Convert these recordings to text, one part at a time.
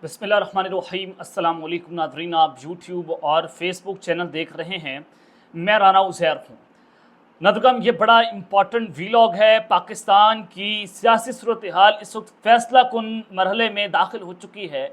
بسم اللہ الرحمن الرحیم۔ السلام علیکم ناظرین، آپ یوٹیوب اور فیس بک چینل دیکھ رہے ہیں۔ میں رانا عزیر ہوں۔ ناظرین، یہ بڑا امپورٹنٹ ویلاگ ہے۔ پاکستان کی سیاسی صورتحال اس وقت فیصلہ کن مرحلے میں داخل ہو چکی ہے۔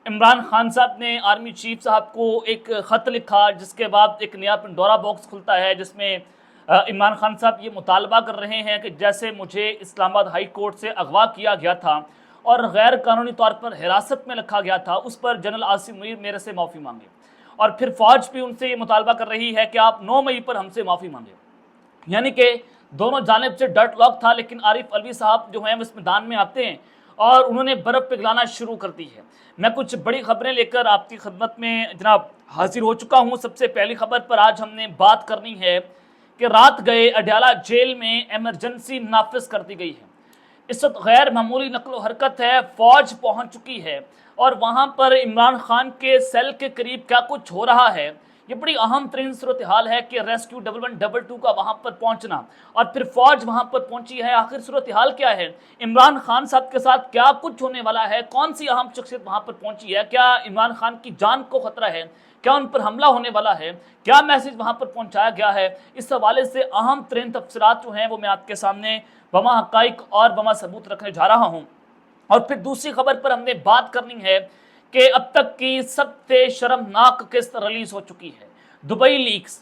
عمران خان صاحب نے آرمی چیف صاحب کو ایک خط لکھا، جس کے بعد ایک نیا پنڈورا باکس کھلتا ہے، جس میں عمران خان صاحب یہ مطالبہ کر رہے ہیں کہ جیسے مجھے اسلام آباد ہائی کورٹ سے اغوا کیا گیا تھا اور غیر قانونی طور پر حراست میں رکھا گیا تھا، اس پر جنرل عاصم منیر میرے سے معافی مانگے۔ اور پھر فوج بھی ان سے یہ مطالبہ کر رہی ہے کہ آپ 9 مئی پر ہم سے معافی مانگے۔ یعنی کہ دونوں جانب سے ڈٹ لاک تھا، لیکن عارف علوی صاحب جو ہیں اس میدان میں آتے ہیں اور انہوں نے برف پگھلانا شروع کر دی ہے۔ میں کچھ بڑی خبریں لے کر آپ کی خدمت میں جناب حاضر ہو چکا ہوں۔ سب سے پہلی خبر پر آج ہم نے بات کرنی ہے کہ رات گئے اڈیالہ جیل میں ایمرجنسی نافذ کر دی گئی ہے۔ اس وقت غیر معمولی نقل و حرکت ہے، فوج پہنچ چکی ہے اور وہاں پر عمران خان کے سیل کے قریب کیا کچھ ہو رہا ہے۔ یہ بڑی اہم ترین صورتحال ہے کہ ریسکیو 1122 کا وہاں پر پہنچنا اور پھر فوج وہاں پر پہنچی ہے۔ آخر صورتحال کیا ہے؟ عمران خان صاحب کے ساتھ کیا کچھ ہونے والا ہے؟ کون سی اہم شخصیت وہاں پر پہنچی ہے؟ کیا عمران خان کی جان کو خطرہ ہے؟ کیا ان پر حملہ ہونے والا ہے؟ کیا میسج وہاں پر پہنچایا گیا ہے؟ اس حوالے سے اہم ترین تفصیلات جو ہیں وہ میں آپ کے سامنے بما حقائق اور بما ثبوت رکھنے جا رہا ہوں۔ اور پھر دوسری خبر پر ہم نے بات کرنی ہے کہ اب تک کی سب سے شرمناک قسط ریلیز ہو چکی ہے، دبئی لیکس۔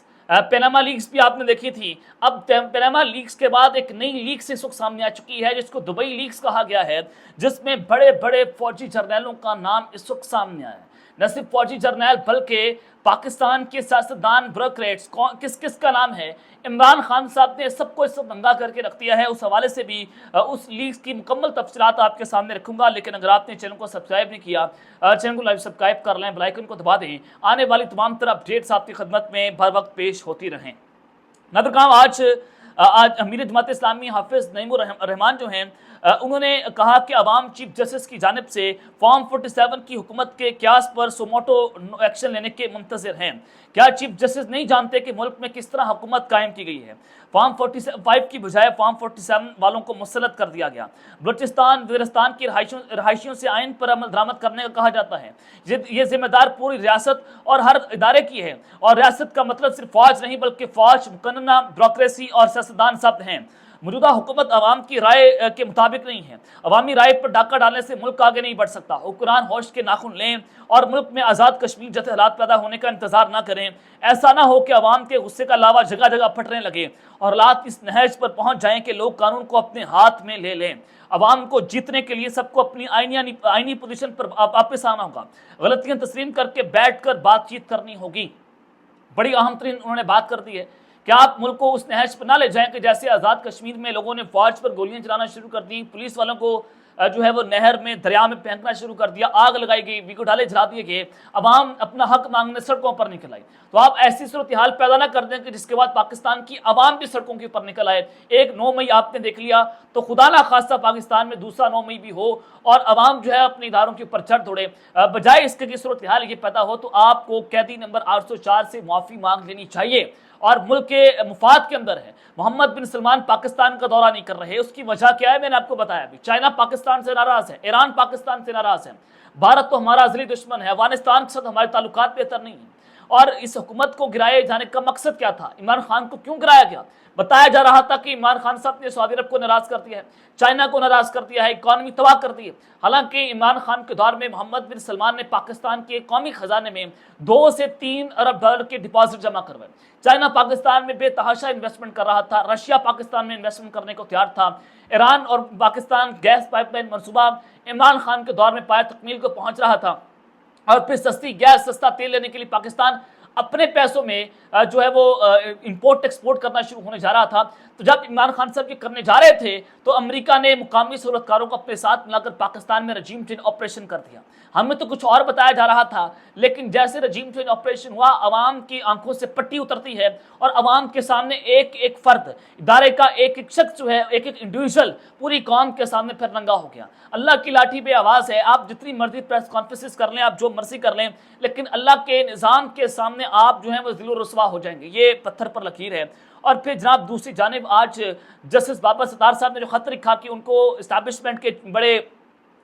پیناما لیکس بھی آپ نے دیکھی تھی، اب پیناما لیکس کے بعد ایک نئی لیکس اس وقت سامنے آ چکی ہے جس کو دبئی لیکس کہا گیا ہے، جس میں بڑے بڑے فوجی جرنیلوں کا نام اس وقت سامنے آیا ہے۔ نہ صرف فوجی جرنیل بلکہ پاکستان کے سیاستدان، بیوروکریٹس، کس کس کا نام ہے۔ عمران خان صاحب نے سب کو اس وقت ننگا کر کے رکھ دیا ہے۔ اس حوالے سے بھی اس لیکس کی مکمل تفصیلات آپ کے سامنے رکھوں گا، لیکن اگر آپ نے چینل کو سبسکرائب نہیں کیا، چینل کو لائک سبسکرائب کر لیں، بیل آئیکن کو دبا دیں، آنے والی تمام طرح اپڈیٹس آپ کی خدمت میں بر وقت پیش ہوتی رہیں۔ ناظرین، آج امیر جماعت اسلامی حافظ نعیم الرحمان جو ہیں، انہوں نے کہا کہ عوام چیف جسٹس کی جانب سے فارم 47 کی حکومت کے قیاس پر سوموٹو ایکشن لینے کے منتظر ہیں۔ کیا چیف جسٹس نہیں جانتے کہ ملک میں کس طرح حکومت قائم کی گئی ہے؟ فارم 45 کی بجائے فارم 47 والوں کو مسلط کر دیا گیا۔ بلوچستان، وزیرستان کی رہائشیوں سے آئین پر عمل درآمد کرنے کا کہا جاتا ہے۔ یہ ذمہ دار پوری ریاست اور ہر ادارے کی ہے، اور ریاست کا مطلب صرف فوج نہیں بلکہ فوج، مقننہ، بیوروکریسی اور سیاستدان سب ہیں۔ موجودہ حکومت عوام کی رائے کے مطابق نہیں ہے۔ عوامی رائے پر ڈاکہ ڈالنے سے ملک آگے نہیں بڑھ سکتا۔ حکمران ہوش کے ناخن لیں اور ملک میں آزاد کشمیر جیسے حالات پیدا ہونے کا انتظار نہ کریں۔ ایسا نہ ہو کہ عوام کے غصے کا لاوا جگہ جگہ پھٹنے لگے اور حالات اس نہج پر پہنچ جائیں کہ لوگ قانون کو اپنے ہاتھ میں لے لیں۔ عوام کو جیتنے کے لیے سب کو اپنی آئینی پوزیشن پر واپس آنا ہوگا، غلطیاں تسلیم کر کے بیٹھ کر بات چیت کرنی ہوگی۔ بڑی اہم ترین انہوں نے بات کر دی ہے کہ آپ ملک کو اس نہج پر نہ لے جائیں کہ جیسے آزاد کشمیر میں لوگوں نے فوج پر گولیاں چلانا شروع کر دی، پولیس والوں کو جو ہے وہ نہر میں، دریا میں پھینکنا شروع کر دیا، آگ لگائی گئی، ویگو ڈالے جلا دیے گئے، عوام اپنا حق مانگنے سڑکوں پر نکل آئی۔ تو آپ ایسی صورتحال پیدا نہ کر دیں کہ جس کے بعد پاکستان کی عوام بھی سڑکوں کے اوپر نکل آئے۔ ایک 9 مئی آپ نے دیکھ لیا تو خدا نہ خواستہ پاکستان میں دوسرا 9 مئی بھی ہو اور عوام جو ہے اپنے اداروں کے اوپر چڑھ دوڑے، بجائے اس کے کہ صورتحال یہ پیدا ہو تو آپ کو قیدی نمبر 804 سے معافی مانگ لینی چاہیے اور ملک کے مفاد کے اندر ہے۔ محمد بن سلمان پاکستان کا دورہ نہیں کر رہے، اس کی وجہ کیا ہے؟ میں نے آپ کو بتایا ابھی۔ چائنا پاکستان سے ناراض ہے، ایران پاکستان سے ناراض ہے، بھارت تو ہمارا ازلی دشمن ہے، افغانستان کے ساتھ ہمارے تعلقات بہتر نہیں ہیں۔ اور اس حکومت کو گرائے جانے کا مقصد کیا تھا؟ عمران خان کو کیوں گرایا گیا؟ بتایا جا رہا تھا کہ عمران خان صاحب نے سعودی عرب کو ناراض کر دیا ہے، چائنا کو ناراض کر دیا ہے، اکانومی تباہ کر دی ہے۔ حالانکہ عمران خان کے دور میں محمد بن سلمان نے پاکستان کے قومی خزانے میں 2 سے 3 ارب ڈالر کے ڈپازٹ جمع کروائے۔ چائنا پاکستان میں بے تحاشا انویسٹمنٹ کر رہا تھا، رشیا پاکستان میں انویسٹمنٹ کرنے کو تیار تھا۔ ایران اور پاکستان گیس پائپ لائن منصوبہ عمران خان کے دور میں پایہ تکمیل کو پہنچ رہا تھا، اور پھر سستی گیس، سستا تیل لینے کے لیے پاکستان اپنے پیسوں میں جو ہے وہ امپورٹ ایکسپورٹ کرنا شروع ہونے جا رہا تھا۔ تو جب عمران خان صاحب یہ کرنے جا رہے تھے تو امریکہ نے مقامی سہولتکاروں کو اپنے ساتھ ملا کر پاکستان میں رجیم چینج آپریشن کر دیا۔ ہمیں تو کچھ اور بتایا جا رہا تھا، لیکن جیسے رجیم چینج آپریشن ہوا، عوام کی آنکھوں سے پٹی اترتی ہے اور عوام کے سامنے ایک ایک فرد، ادارے کا ایک ایک شخص جو ہے، ایک ایک انڈیویجول پوری قوم کے سامنے پھر ننگا ہو گیا۔ اللہ کی لاٹھی بے آواز ہے، آپ جتنی مرضی پریس کانفرنسز کر لیں، آپ جو مرضی کر لیں، لیکن اللہ کے نظام کے سامنے آپ جو ہیں وہ ذل و رسوا ہو جائیں گے۔ یہ پتھر پر لکیر ہے۔ اور پھر جناب دوسری جانب آج جسٹس بابر ستار صاحب نے جو خط لکھا کہ ان کو اسٹیبلشمنٹ کے بڑے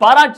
12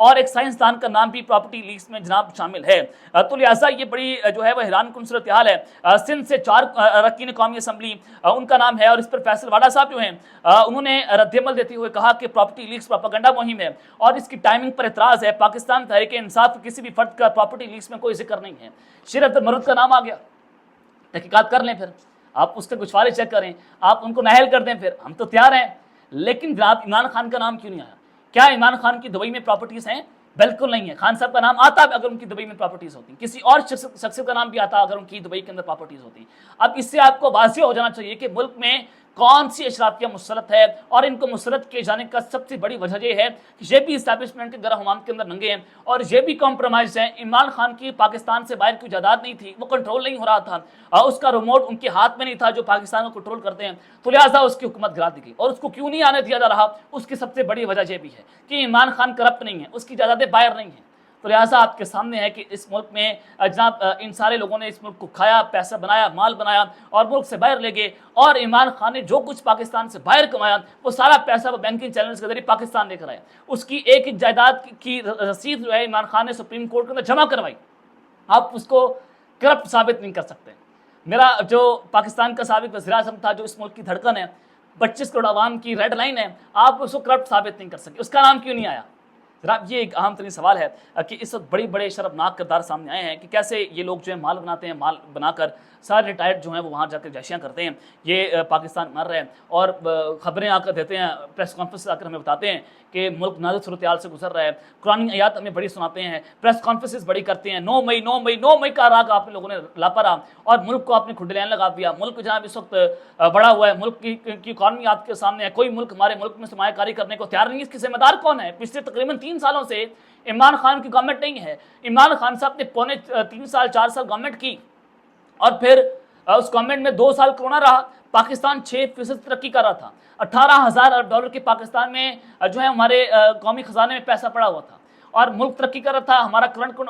اور ایک سائنسدان کا نام بھی پراپرٹی لیکس میں جناب شامل ہے۔ تو لہٰذا یہ بڑی جو ہے وہ حیران کن صورتحال ہے۔ سندھ سے 4 اراکین قومی اسمبلی ان کا نام ہے، اور اس پر فیصل واڈا صاحب جو ہیں انہوں نے رد عمل دیتے ہوئے کہا کہ پراپرٹی لیکس پروپیگنڈا مہم ہے اور اس کی ٹائمنگ پر اعتراض ہے۔ پاکستان تحریک انصاف کے کسی بھی فرد کا پراپرٹی لیکس میں کوئی ذکر نہیں ہے۔ شیر عبد المرد کا نام آ گیا، تحقیقات کر لیں، پھر آپ اس کے گشوارے چیک کریں، آپ ان کو نااہل کر دیں، پھر ہم تو تیار ہیں۔ لیکن جناب عمران خان کا نام کیوں نہیں آیا؟ کیا عمران خان کی دبئی میں پراپرٹیز ہیں؟ بالکل نہیں ہے۔ خان صاحب کا نام آتا اگر ان کی دبئی میں پراپرٹیز ہوتی، کسی اور شخصیت کا نام بھی آتا اگر ان کی دبئی کے اندر پراپرٹیز ہوتی۔ اب اس سے آپ کو واضح ہو جانا چاہیے کہ ملک میں کون سی اشرافیہ مسلط ہے، اور ان کو مسلط کیے جانے کا سب سے بڑی وجہ یہ ہے کہ یہ بھی اسٹیبلشمنٹ کے گرہ حمام کے اندر ننگے ہیں، اور یہ بھی کمپرومائز ہیں۔ عمران خان کی پاکستان سے باہر کوئی جائیداد نہیں تھی، وہ کنٹرول نہیں ہو رہا تھا، اس کا ریموٹ ان کے ہاتھ میں نہیں تھا جو پاکستان کو کنٹرول کرتے ہیں، تو لہٰذا اس کی حکومت گرا دی گئی۔ اور اس کو کیوں نہیں آنے دیا جا رہا؟ اس کی سب سے بڑی وجہ یہ بھی ہے کہ عمران خان کرپٹ نہیں ہے، اس کی جائیدادیں باہر نہیں ہیں۔ تو لہٰذا آپ کے سامنے ہے کہ اس ملک میں جناب ان سارے لوگوں نے اس ملک کو کھایا، پیسہ بنایا، مال بنایا اور ملک سے باہر لے گئے، اور عمران خان نے جو کچھ پاکستان سے باہر کمایا وہ سارا پیسہ وہ بینکنگ چینلز کے ذریعے پاکستان لے کر آیا۔ اس کی ایک جائیداد کی رسید جو ہے عمران خان نے سپریم کورٹ کے اندر جمع کروائی، آپ اس کو کرپٹ ثابت نہیں کر سکتے۔ میرا جو پاکستان کا سابق وزیر اعظم تھا، جو اس ملک کی دھڑکن ہے، 25 کروڑ عوام کی ریڈ لائن ہے، آپ اس کو کرپٹ ثابت نہیں کر سکتے، اس کا نام کیوں نہیں آیا؟ جناب یہ ایک اہم ترین سوال ہے کہ اس وقت بڑے شرمناک کردار سامنے آئے ہیں کہ کیسے یہ لوگ جو ہے مال بناتے ہیں، مال بنا کر سارے ریٹائرڈ جو ہیں وہ وہاں جا کر جیشیاں کرتے ہیں، یہ پاکستان مر رہے ہیں، اور خبریں آ کر دیتے ہیں، پریس کانفرنس آ کر ہمیں بتاتے ہیں کہ ملک نازک صورتحال سے گزر رہا ہے، قرآن آیات ہمیں بڑی سناتے ہیں، پریس کانفرنس بڑی کرتے ہیں، 9 مئی کا راگ آپ لوگوں نے لاپا رہا اور ملک کو آپ نے کھڈلین لگا دیا۔ ملک جہاں اس وقت بڑا ہوا ہے، ملک کی اکانومی آپ کے سامنے ہے، کوئی ملک ہمارے ملک میں سرمایہ کاری کرنے کو تیار نہیں ہے۔ اس کی ذمہ دار کون ہے؟ پچھلے تقریباً 3 سالوں سے عمران خان کی گورنمنٹ نہیں ہے۔ عمران خان صاحب نے پونے 3 سال 4 سال گورنمنٹ کی، اور پھر اس گورنمنٹ میں 2 سال کرونا رہا، پاکستان 6% ترقی کر رہا تھا، $18,000 ارب ڈالر کے پاکستان میں جو ہے ہمارے قومی خزانے میں پیسہ پڑا ہوا تھا، اور ملک ترقی کر رہا تھا، ہمارا کرنٹ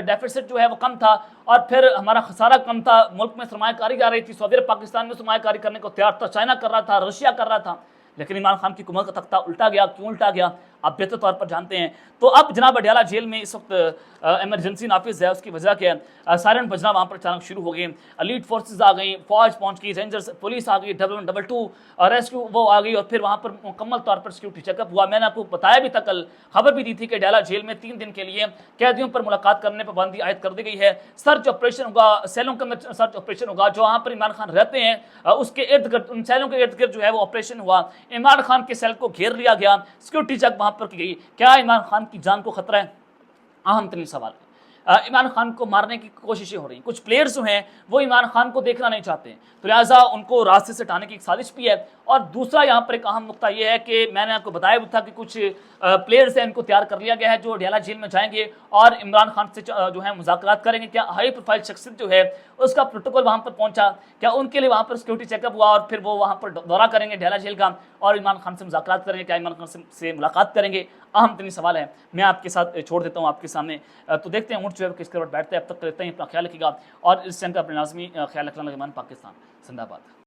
ڈیفیسٹ جو ہے وہ کم تھا، اور پھر ہمارا خسارہ کم تھا، ملک میں سرمایہ کاری جا رہی تھی، سعودی عرب پاکستان میں سرمایہ کاری کرنے کو تیار تھا، چائنا کر رہا تھا، رشیا کر رہا تھا، لیکن عمران خان کی حکومت کا تختہ الٹا گیا۔ کیوں الٹا گیا آپ بہتر طور پر جانتے ہیں۔ تو اب جناب اڈیالہ جیل میں اس وقت ایمرجنسی نافذ ہے، اس کی وجہ کیا ہے؟ سائرن بجنا وہاں پر اچانک شروع ہو گئے، ایلیٹ فورسز آ گئیں، فوج پہنچ گئی، رینجرز پولیس آ گئی، 112 ریسکیو وہ آ گئی، اور پھر وہاں پر مکمل طور پر سیکورٹی چیک اپ ہوا۔ میں نے آپ کو بتایا بھی تھا، کل خبر بھی دی تھی کہ اڈیالہ جیل میں 3 دن کے لیے قیدیوں پر ملاقات کرنے پر پابندی عائد کر دی گئی ہے۔ سرچ آپریشن ہوگا، سیلوں کے اندر سرچ آپریشن ہوگا، جو وہاں پر عمران خان رہتے ہیں اس کے ارد گرد، ان سیلوں کے ارد گرد جو ہے وہ آپریشن ہوا، عمران خان کے سیل کو گھیر لیا گیا، سیکورٹی چیک وہاں پر کی گئی۔ کیا عمران خان کی جان کو خطرہ ہے؟ اہم ترین سوال ہے۔ عمران خان کو مارنے کی کوششیں ہو رہی ہیں، کچھ پلیئرز جو ہیں وہ عمران خان کو دیکھنا نہیں چاہتے ہیں، تو لہٰذا ان کو راستے سے ہٹانے کی ایک سازش بھی ہے۔ اور دوسرا یہاں پر ایک اہم نقطہ یہ ہے کہ میں نے آپ کو بتایا بھی تھا کہ کچھ پلیئرز ہیں، ان کو تیار کر لیا گیا ہے جو اڈیالہ جیل میں جائیں گے اور عمران خان سے جو ہے مذاکرات کریں گے۔ کیا ہائی پروفائل شخصیت جو ہے اس کا پروٹوکول وہاں پر پہنچا؟ کیا ان کے لیے وہاں پر سیکورٹی چیک اپ ہوا اور پھر وہ وہاں پر دورہ کریں گے اڈیالہ جیل کا اور عمران خان سے مذاکرات کریں گے؟ کیا عمران خان سے ملاقات کریں گے؟ اہم ترین سوال ہے، میں آپ کے ساتھ چھوڑ دیتا ہوں آپ کے سامنے، تو دیکھتے ہیں اونٹ جو ہے کس کروٹ بیٹھتے ہیں۔ اب تک کرتے ہیں، اپنا خیال رکھیے گا، اور اس چینل کا اپنے لازمی خیال رکھنا لگے۔ پاکستان زندہ باد۔